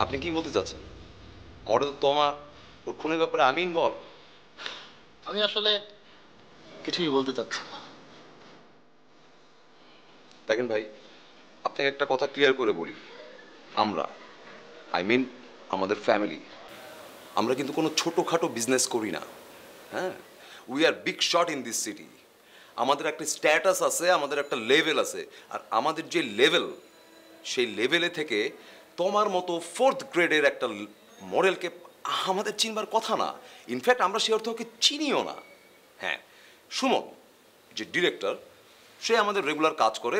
আপনি কি বলতে চাচ্ছেন? ওটা তো তোমার, ওর খুনের ব্যাপারে আমি ইনভলভ। আমি আসলে কিছুই বলতে চাচ্ছি না। দেখেন ভাই, আপনাকে একটা কথা ক্লিয়ার করে বলি, আমরা, আই মিন আমাদের ফ্যামিলি, আমরা কিন্তু কোনো ছোটোখাটো বিজনেস করি না। হ্যাঁ, we are big shot in this city. আমাদের একটা স্ট্যাটাস আছে, আমাদের একটা লেভেল আছে, আর আমাদের যে লেভেল, সেই লেভেলে থেকে তোমার মতো ফোর্থ গ্রেডের একটা মডেলকে আমাদের চিনবার কথা না। ইনফ্যাক্ট আমরা সে অর্থে ওকে চিনিও না। হ্যাঁ, সুমন যে ডিরেক্টর, সে আমাদের রেগুলার কাজ করে।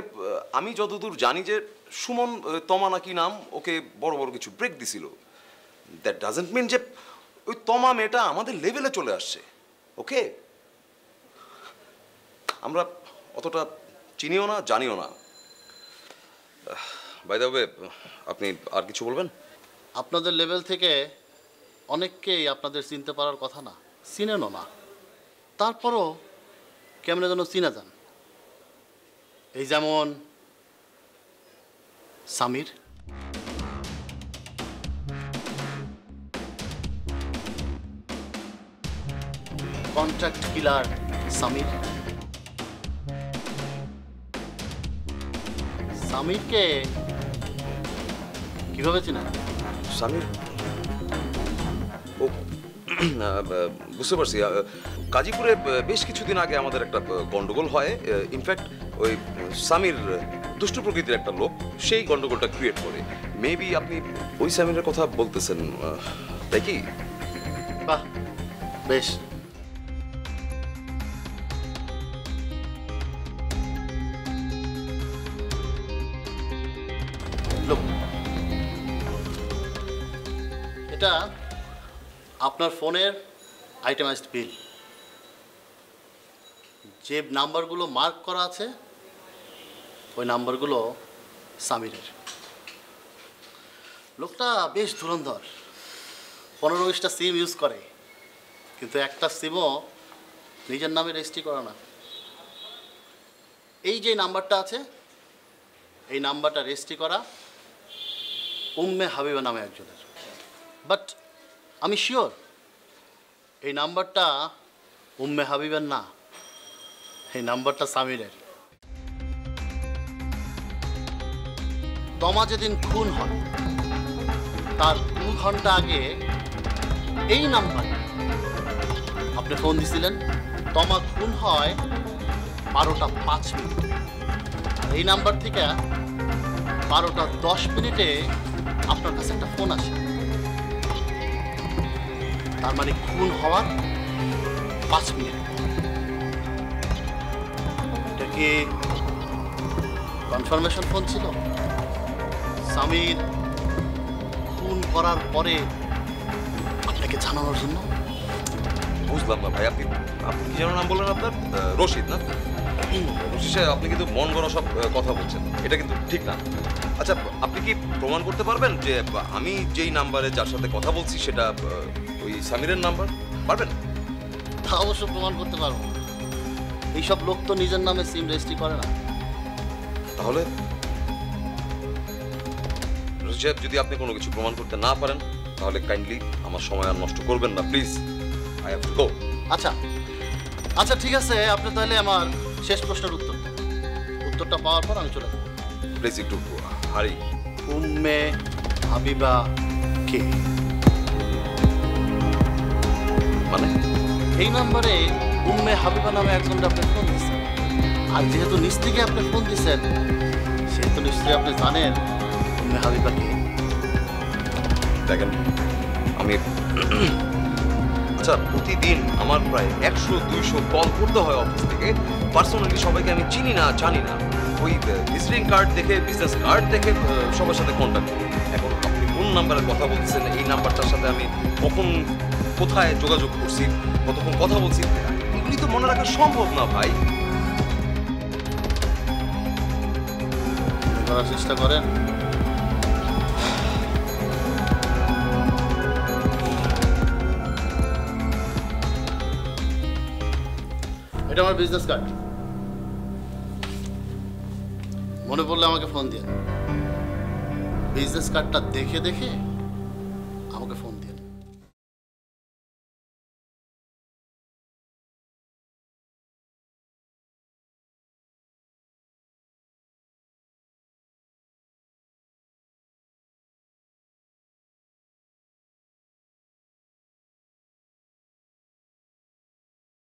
আমি যতদূর জানি যে সুমন, তমা নাকি নাম, ওকে বড় বড় কিছু ব্রেক দিছিল। দ্যাট ডাজন্ট মিন যে ওই তমা মেয়েটা আমাদের লেভেলে চলে আসছে। ওকে, আমরা অতটা চিনিও না, জানিও না। বাই দ্য ওয়ে, আপনি আর কিছু বলবেন? আপনাদের লেভেল থেকে অনেককেই আপনাদের চিনতে পারার কথা না, চিনেনও না, তারপরও কেমনে যেন চিনা যান। এই যেমন সামির, কন্ট্রাক্ট কিলার সামির। সামিরকে কিভাবে চিনেন? সামির, ও বুঝতে পারছি। গাজীপুরে বেশ কিছুদিন আগে আমাদের একটা গন্ডগোল হয়। ইনফ্যাক্ট ওই সামির দুষ্ট প্রকৃতির একটা লোক, সেই গন্ডগোলটা ক্রিয়েট করে। মেবি আপনি ওই সামিরের কথা বলতেছেন, তাই কি? বাহ, বেশ। লোক, এটা আপনার ফোনের আইটেমাইজড বিল। যে নাম্বারগুলো মার্ক করা আছে ওই নাম্বারগুলো সামিরের। লোকটা বেশ ধুরন্ধর, 15-20টা সিম ইউজ করে, কিন্তু একটা সিমও নিজের নামে রেজিস্ট্রি করা না। এই যে নাম্বারটা আছে, এই নাম্বারটা রেজিস্ট্রি করা উম্মে হাবিবা নামে একজনের। বাট আমি শিওর এই নাম্বারটা উম্মে হাবিবের না, এই নাম্বারটা সামিরের। তমা যেদিন খুন হয় তার 2 ঘন্টা আগে এই নাম্বারে আপনি ফোন দিছিলেন। তমা খুন হয় 12টা 5 মিনিটে, আর এই নাম্বার থেকে 12টা 10 মিনিটে আপনার কাছে একটা ফোন আসে। তার মানে খুন হওয়ার 5 মিনিট। এটা কি কনফার্মেশন ফোন ছিল? সামির খুন করার পরে আপনাকে জানানোর জন্য? বুঝলাম না ভাই, আপনি আপনি কি যেন নাম বললেন আপনার? রশিদ না? রশিদ সাহেব, আপনি কিন্তু মন গড়া সব কথা বলছেন, এটা কিন্তু ঠিক না। আচ্ছা, আপনি কি প্রমাণ করতে পারবেন যে আমি যেই নাম্বারে যার সাথে কথা বলছি সেটা ওই সামিরের নাম্বার? পারবেন? তা অবশ্য প্রমাণ করতে পারবো। এইসব লোক তো নিজের নামে সিম রেজিস্ট্রি করে না। তাহলে রশিদ সাহেব, যদি আপনি কোনো কিছু প্রমাণ করতে না পারেন তাহলে কাইন্ডলি আমার সময় আর নষ্ট করবেন না, please. I have to go. আচ্ছা আচ্ছা, ঠিক আছে, আপনি তাহলে আমার শেষ প্রশ্নের উত্তরটা পাওয়ার পর আমি চলে যাব। প্লিজ একটু হারি। উম্মে হাবিবা কে? মানে এই নাম্বারে উম্মে হাবিবা নামে একজনকে আপনি ফোন দিচ্ছেন, আর যেহেতু নিজ থেকে আপনি ফোন দিচ্ছেন সেহেতু নিশ্চয়ই আপনি জানেন উম্মে হাবিবা কে। দেখেন, আমি আচ্ছা, প্রতিদিন আমার প্রায় 100-200 কল করতে হয় অফিস থেকে। পার্সোনালি সবাইকে আমি চিনি না, জানি না। ওই ভিজিটিং কার্ড দেখে, বিজনেস কার্ড দেখে সবার সাথে কন্ট্যাক্ট করি। এখন আপনি কোন নাম্বারে কথা বলছেন, এই নাম্বারটার সাথে আমি কখন কোথায় যোগাযোগ করছি, কতক্ষণ কথা বলছি, এগুলি তো মনে রাখা সম্ভব না ভাই। করার চেষ্টা করেন। এটা আমার বিজনেস কার্ড, মনে পড়লে আমাকে ফোন দিয়ে। বিজনেস কার্ডটা দেখে দেখে